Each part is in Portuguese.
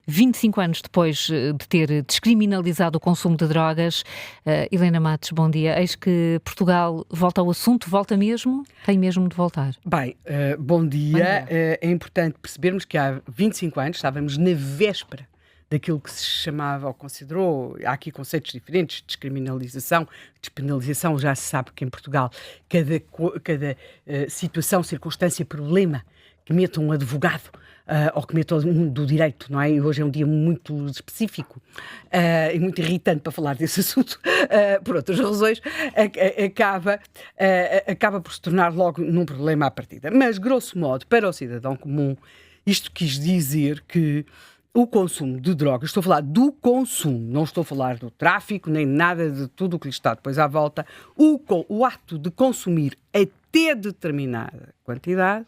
25 anos depois de ter descriminalizado o consumo de drogas. Helena Matos, bom dia. Eis que Portugal volta ao assunto, volta mesmo? Tem mesmo de voltar? Bem, bom dia. É importante percebermos que há 25 anos estávamos na véspera daquilo que se chamava ou considerou, há aqui conceitos diferentes, descriminalização, despenalização. Já se sabe que em Portugal cada situação, circunstância, problema que meta um advogado ou que meta um do direito, não é? E hoje é um dia muito específico e muito irritante para falar desse assunto, por outras razões, acaba por se tornar logo num problema à partida. Mas, grosso modo, para o cidadão comum, isto quis dizer que o consumo de drogas, estou a falar do consumo, não estou a falar do tráfico, nem nada de tudo o que lhe está depois à volta, o ato de consumir até determinada quantidade,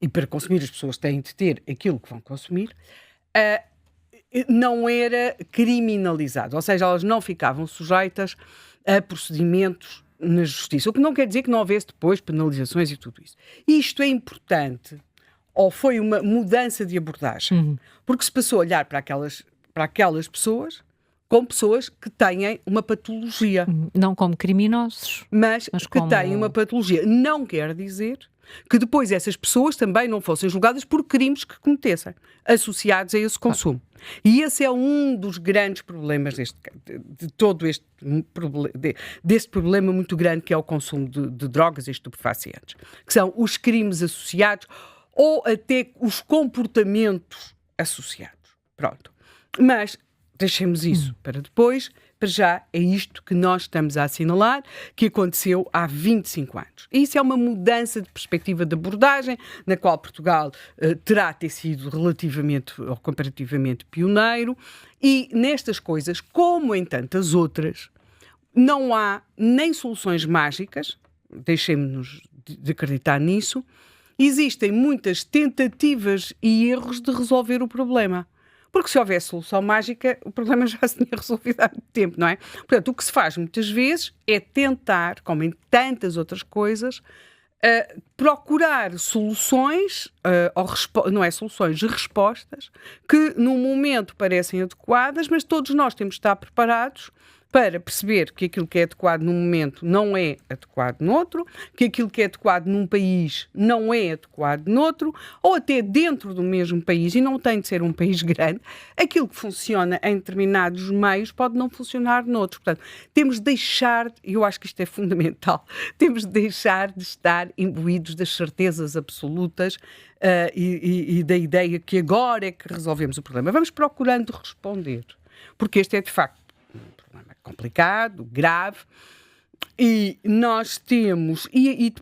e para consumir as pessoas têm de ter aquilo que vão consumir, não era criminalizado, ou seja, elas não ficavam sujeitas a procedimentos na justiça, o que não quer dizer que não houvesse depois penalizações e tudo isso. Isto é importante, ou foi uma mudança de abordagem, porque se passou a olhar para aquelas pessoas como pessoas que têm uma patologia. Não como criminosos, mas que como... têm uma patologia. Não quer dizer que depois essas pessoas também não fossem julgadas por crimes que cometessem, associados a esse consumo. E esse é um dos grandes problemas deste problema muito grande que é o consumo de drogas e estupefacientes, que são os crimes associados ou até os comportamentos associados. Pronto. Mas deixemos isso para depois. Para já é isto que nós estamos a assinalar, que aconteceu há 25 anos. E isso é uma mudança de perspectiva de abordagem, na qual Portugal terá ter sido relativamente ou comparativamente pioneiro. E nestas coisas, como em tantas outras, não há nem soluções mágicas, deixemos-nos de acreditar nisso. Existem muitas tentativas e erros de resolver o problema. Porque se houvesse solução mágica, o problema já se tinha resolvido há muito tempo, não é? Portanto, o que se faz muitas vezes é tentar, como em tantas outras coisas, procurar soluções, não é soluções, respostas, que no momento parecem adequadas, mas todos nós temos de estar preparados para perceber que aquilo que é adequado num momento não é adequado noutro, que aquilo que é adequado num país não é adequado noutro, ou até dentro do mesmo país, e não tem de ser um país grande, aquilo que funciona em determinados meios pode não funcionar noutros. Portanto, temos de deixar, e eu acho que isto é fundamental, temos de deixar de estar imbuídos das certezas absolutas e da ideia que agora é que resolvemos o problema. Vamos procurando responder, porque este é de facto complicado, grave, e nós temos, e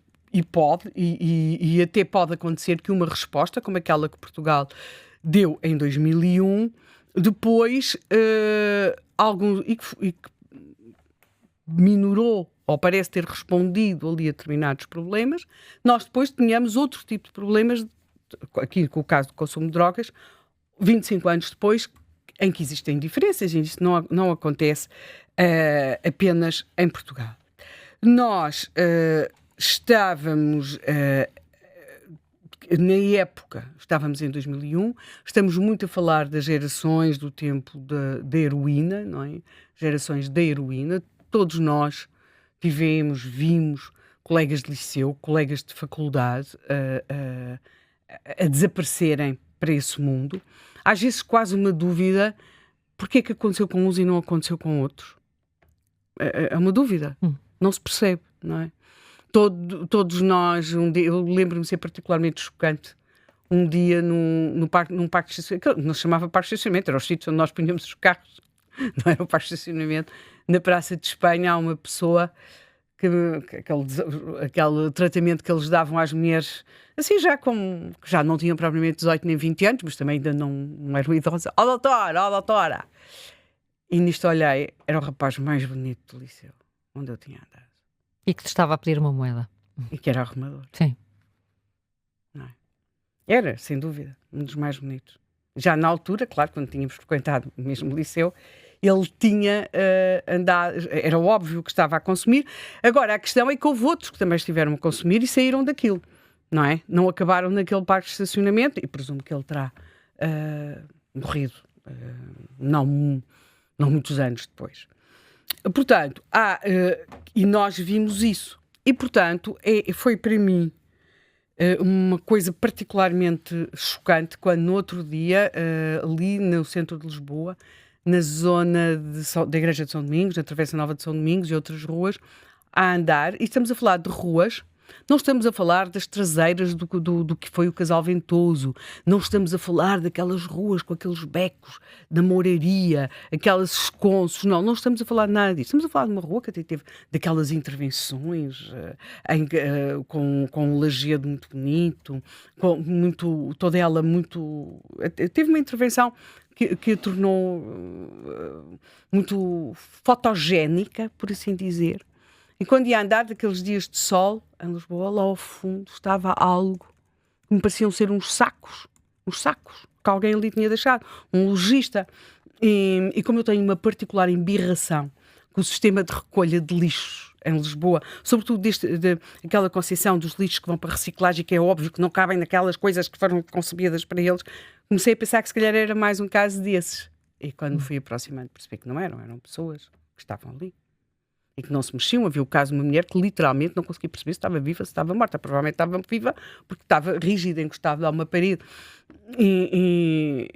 até pode acontecer que uma resposta, como aquela que Portugal deu em 2001, depois, e que minorou, ou parece ter respondido ali a determinados problemas, nós depois tenhamos outro tipo de problemas, aqui com o caso do consumo de drogas, 25 anos depois, em que existem diferenças, e isso não acontece apenas em Portugal. Nós estávamos, na época, estávamos em 2001, estamos muito a falar das gerações do tempo da heroína, não é? Gerações da heroína. Todos nós vimos colegas de liceu, colegas de faculdade a desaparecerem para esse mundo. Às vezes quase uma dúvida, porque é que aconteceu com uns e não aconteceu com outros? É uma dúvida, não se percebe, não é? Todos nós, eu lembro-me de ser particularmente chocante, um dia num parque de estacionamento, que não se chamava parque de estacionamento, era o sítio onde nós punhamos os carros, não era o parque de estacionamento, na Praça de Espanha há uma pessoa aquele tratamento que eles davam às mulheres, assim que já não tinham propriamente 18 nem 20 anos, mas também ainda não eram idosas. Ó doutora! E nisto olhei, era o rapaz mais bonito do liceu, onde eu tinha andado. E que te estava a pedir uma moeda. E que era arrumador. Sim. Não é? Era, sem dúvida, um dos mais bonitos. Já na altura, claro, quando tínhamos frequentado o mesmo liceu, ele tinha andado, era óbvio que estava a consumir. Agora, a questão é que houve outros que também estiveram a consumir e saíram daquilo, não é? Não acabaram naquele parque de estacionamento, e presumo que ele terá morrido não muitos anos depois. Portanto, e nós vimos isso. E, portanto, foi para mim uma coisa particularmente chocante quando no outro dia, ali no centro de Lisboa, na zona da Igreja de São Domingos, na Travessa Nova de São Domingos e outras ruas, a andar, e estamos a falar de ruas. Não estamos a falar das traseiras do que foi o Casal Ventoso. Não estamos a falar daquelas ruas com aqueles becos da mouraria, aquelas esconsos. Não estamos a falar de nada disso. Estamos a falar de uma rua que até teve daquelas intervenções com um lajedo muito bonito, toda ela muito... Teve uma intervenção que a tornou muito fotogénica, por assim dizer. E quando ia andar daqueles dias de sol, em Lisboa, lá ao fundo estava algo que me pareciam ser uns sacos que alguém ali tinha deixado, um lojista. E como eu tenho uma particular embirração com o sistema de recolha de lixos em Lisboa, sobretudo aquela concepção dos lixos que vão para reciclagem, que é óbvio que não cabem naquelas coisas que foram concebidas para eles, comecei a pensar que se calhar era mais um caso desses. E quando me fui aproximando, percebi que não eram pessoas que estavam ali e que não se mexiam. Havia o caso de uma mulher que literalmente não conseguia perceber se estava viva, se estava morta. Provavelmente estava viva porque estava rígida, encostada a uma parede.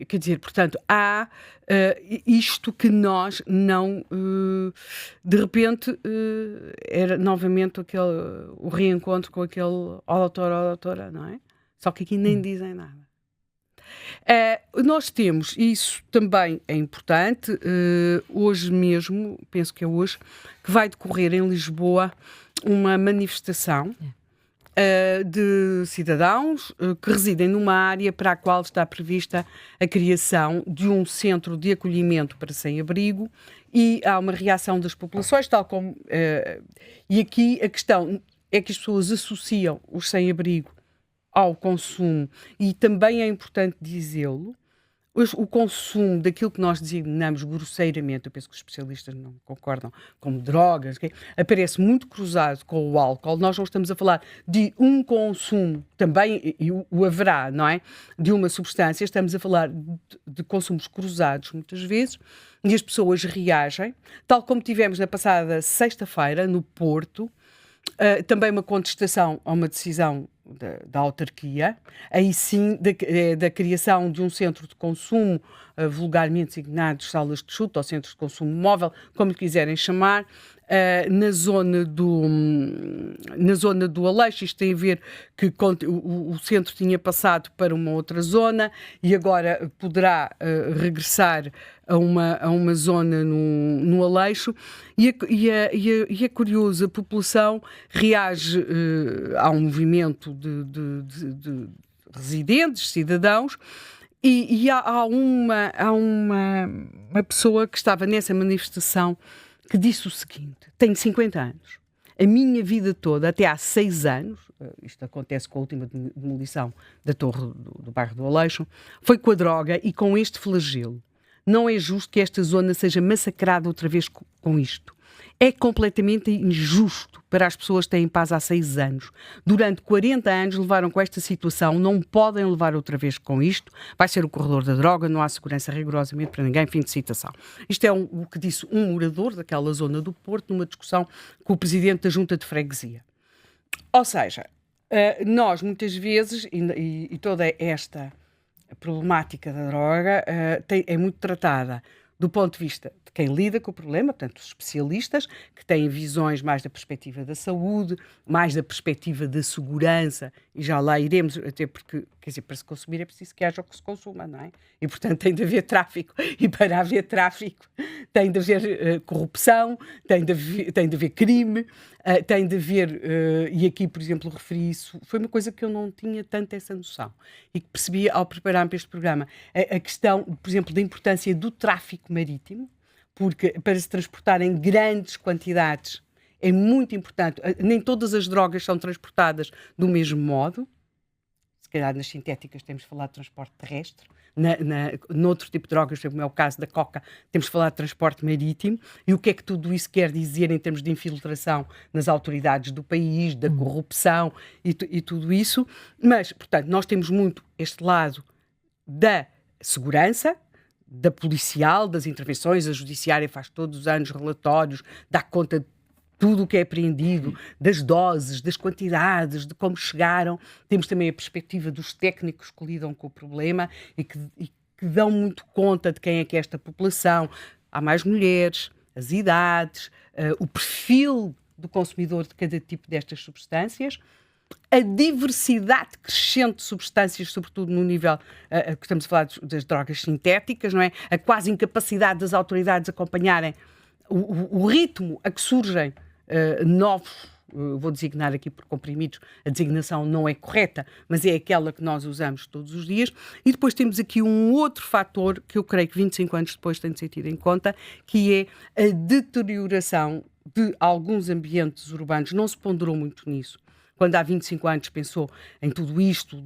Quer dizer, portanto, há isto que nós não... de repente, era novamente o reencontro com aquele ó doutora, não é? Só que aqui nem dizem nada. Nós temos, e isso também é importante, hoje mesmo, penso que é hoje, que vai decorrer em Lisboa uma manifestação de cidadãos que residem numa área para a qual está prevista a criação de um centro de acolhimento para sem-abrigo, e há uma reação das populações, tal como... e aqui a questão é que as pessoas associam os sem-abrigo ao consumo, e também é importante dizê-lo, o consumo daquilo que nós designamos grosseiramente, eu penso que os especialistas não concordam, como drogas, okay? Aparece muito cruzado com o álcool. Nós não estamos a falar de um consumo, também e o haverá, não é? De uma substância, estamos a falar de consumos cruzados muitas vezes, e as pessoas reagem, tal como tivemos na passada sexta-feira no Porto, também uma contestação a uma decisão da autarquia, aí sim da criação de um centro de consumo, vulgarmente designados salas de chute ou centros de consumo móvel, como lhe quiserem chamar, na zona do Aleixo. Isto tem a ver que o centro tinha passado para uma outra zona e agora poderá regressar a uma zona no Aleixo, e é curioso, a população reage a um movimento de residentes, cidadãos, e há uma pessoa que estava nessa manifestação que disse o seguinte: tenho 50 anos, a minha vida toda, até há 6 anos, isto acontece com a última demolição da torre do bairro do Aleixo, foi com a droga e com este flagelo. Não é justo que esta zona seja massacrada outra vez com isto. É completamente injusto para as pessoas que têm paz há 6 anos. Durante 40 anos levaram com esta situação, não podem levar outra vez com isto. Vai ser o corredor da droga, não há segurança rigorosamente para ninguém, fim de citação. Isto é o que disse um morador daquela zona do Porto numa discussão com o presidente da Junta de Freguesia. Ou seja, nós muitas vezes, e toda esta problemática da droga é muito tratada do ponto de vista de quem lida com o problema, portanto, os especialistas, que têm visões mais da perspectiva da saúde, mais da perspectiva da segurança, e já lá iremos, até porque, quer dizer, para se consumir é preciso que haja o que se consuma, não é? E, portanto, tem de haver tráfico, e para haver tráfico tem de haver corrupção, tem de haver crime, tem de haver, e aqui, por exemplo, referi isso, foi uma coisa que eu não tinha tanto essa noção, e que percebi ao preparar-me para este programa, a questão, por exemplo, da importância do tráfico marítimo, porque para se transportar em grandes quantidades é muito importante. Nem todas as drogas são transportadas do mesmo modo. Se calhar nas sintéticas temos de falar de transporte terrestre, noutro tipo de drogas, como é o caso da coca, temos de falar de transporte marítimo, e o que é que tudo isso quer dizer em termos de infiltração nas autoridades do país, da corrupção e tudo isso. Mas, portanto, nós temos muito este lado da segurança, da policial, das intervenções, a judiciária faz todos os anos relatórios, dá conta de tudo o que é apreendido, das doses, das quantidades, de como chegaram. Temos também a perspectiva dos técnicos que lidam com o problema e que dão muito conta de quem é que é esta população. Há mais mulheres, as idades, o perfil do consumidor de cada tipo destas substâncias, a diversidade crescente de substâncias, sobretudo no nível que estamos a falar das drogas sintéticas, não é? A quase incapacidade das autoridades acompanharem o ritmo a que surgem novos, vou designar aqui por comprimidos, a designação não é correta, mas é aquela que nós usamos todos os dias. E depois temos aqui um outro fator que eu creio que 25 anos depois tem de ser tido em conta, que é a deterioração de alguns ambientes urbanos. Não se ponderou muito nisso. Quando há 25 anos pensou em tudo isto,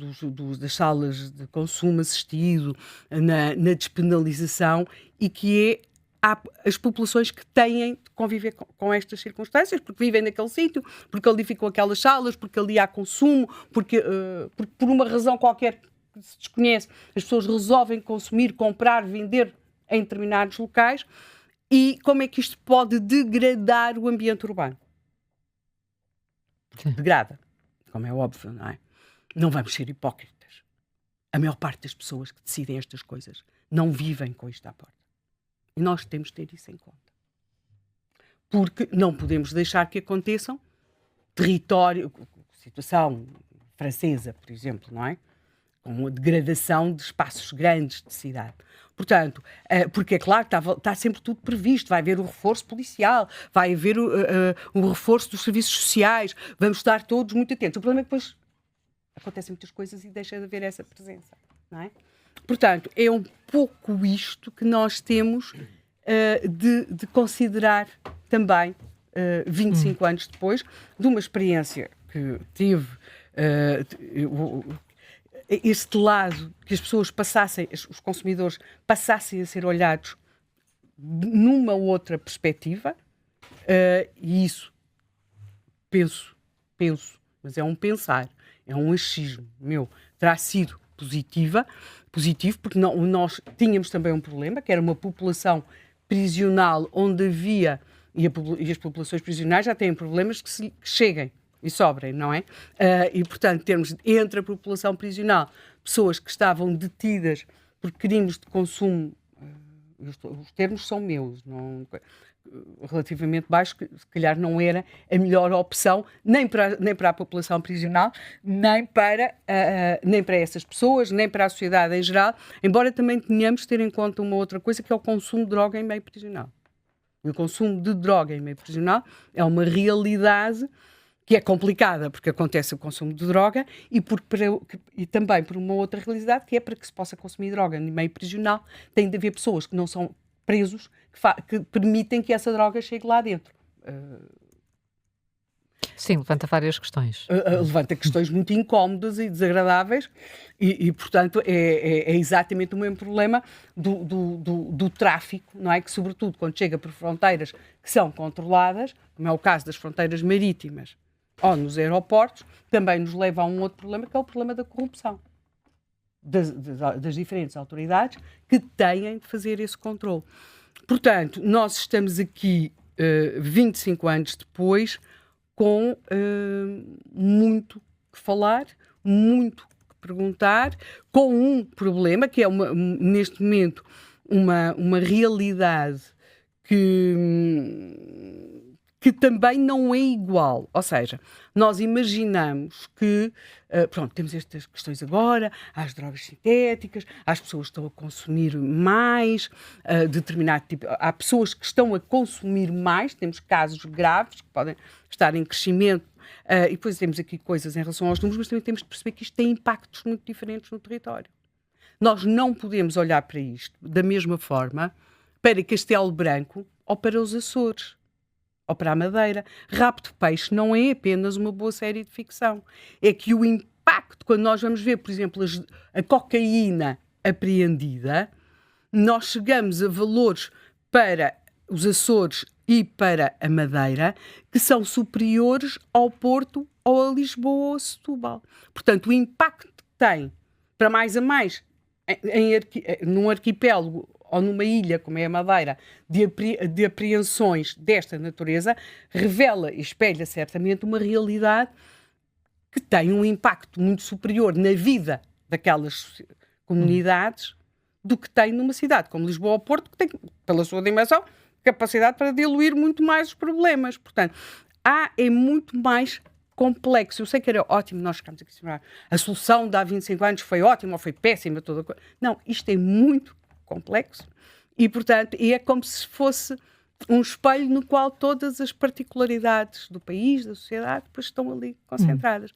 das salas de consumo assistido, na despenalização, e que há as populações que têm de conviver com estas circunstâncias, porque vivem naquele sítio, porque ali ficam aquelas salas, porque ali há consumo, porque por uma razão qualquer que se desconhece, as pessoas resolvem consumir, comprar, vender em determinados locais. E como é que isto pode degradar o ambiente urbano? Degrada, como é óbvio, não é? Não vamos ser hipócritas. A maior parte das pessoas que decidem estas coisas não vivem com isto à porta. E nós temos de ter isso em conta. Porque não podemos deixar que aconteçam situação francesa, por exemplo, não é? Com a degradação de espaços grandes de cidade. Portanto, porque é claro que está sempre tudo previsto, vai haver o reforço policial, vai haver o reforço dos serviços sociais, vamos estar todos muito atentos. O problema é que depois acontecem muitas coisas e deixa de haver essa presença, não é? Portanto, é um pouco isto que nós temos de considerar também, 25 anos depois, de uma experiência que tive, este lado, que as pessoas passassem, os consumidores passassem a ser olhados numa outra perspectiva, e isso, penso, mas é um pensar, é um achismo meu, terá sido positivo, porque nós tínhamos também um problema, que era uma população prisional onde havia, e as populações prisionais já têm problemas que cheguem e sobrem, não é? E, portanto, termos entre a população prisional pessoas que estavam detidas por crimes de consumo, os termos são meus, não, relativamente baixo, que se calhar não era a melhor opção, nem para a população prisional, nem para essas pessoas, nem para a sociedade em geral, embora também tenhamos de ter em conta uma outra coisa, que é o consumo de droga em meio prisional. E o consumo de droga em meio prisional é uma realidade que é complicada, porque acontece o consumo de droga, e também por uma outra realidade, que é para que se possa consumir droga em meio prisional, tem de haver pessoas que não são presos, que permitem que essa droga chegue lá dentro. Sim, levanta várias questões. Levanta questões muito incómodas e desagradáveis e portanto, é exatamente o mesmo problema do tráfico, não é? Que, sobretudo, quando chega por fronteiras que são controladas, como é o caso das fronteiras marítimas ou nos aeroportos, também nos leva a um outro problema, que é o problema da corrupção das diferentes autoridades que têm de fazer esse controle. Portanto, nós estamos aqui 25 anos depois com muito que falar, muito que perguntar, com um problema que é neste momento uma realidade que também não é igual. Ou seja, nós imaginamos que, temos estas questões agora, há as drogas sintéticas, há as pessoas que estão a consumir mais, determinado tipo, há pessoas que estão a consumir mais, temos casos graves que podem estar em crescimento, e depois temos aqui coisas em relação aos números, mas também temos de perceber que isto tem impactos muito diferentes no território. Nós não podemos olhar para isto da mesma forma para Castelo Branco ou para os Açores, ou para a Madeira. Rapto de Peixe não é apenas uma boa série de ficção. É que o impacto, quando nós vamos ver, por exemplo, a cocaína apreendida, nós chegamos a valores para os Açores e para a Madeira que são superiores ao Porto ou a Lisboa ou a Setúbal. Portanto, o impacto que tem para mais a mais num arquipélago ou numa ilha como é a Madeira, de apreensões desta natureza, revela e espelha certamente uma realidade que tem um impacto muito superior na vida daquelas comunidades do que tem numa cidade como Lisboa ou Porto, que tem, pela sua dimensão, capacidade para diluir muito mais os problemas. Portanto, é muito mais complexo. Eu sei que era ótimo, nós ficamos aqui a solução de há 25 anos foi ótima ou foi péssima, toda a coisa. Não, isto é muito complexo e, portanto, é como se fosse um espelho no qual todas as particularidades do país, da sociedade, depois estão ali concentradas.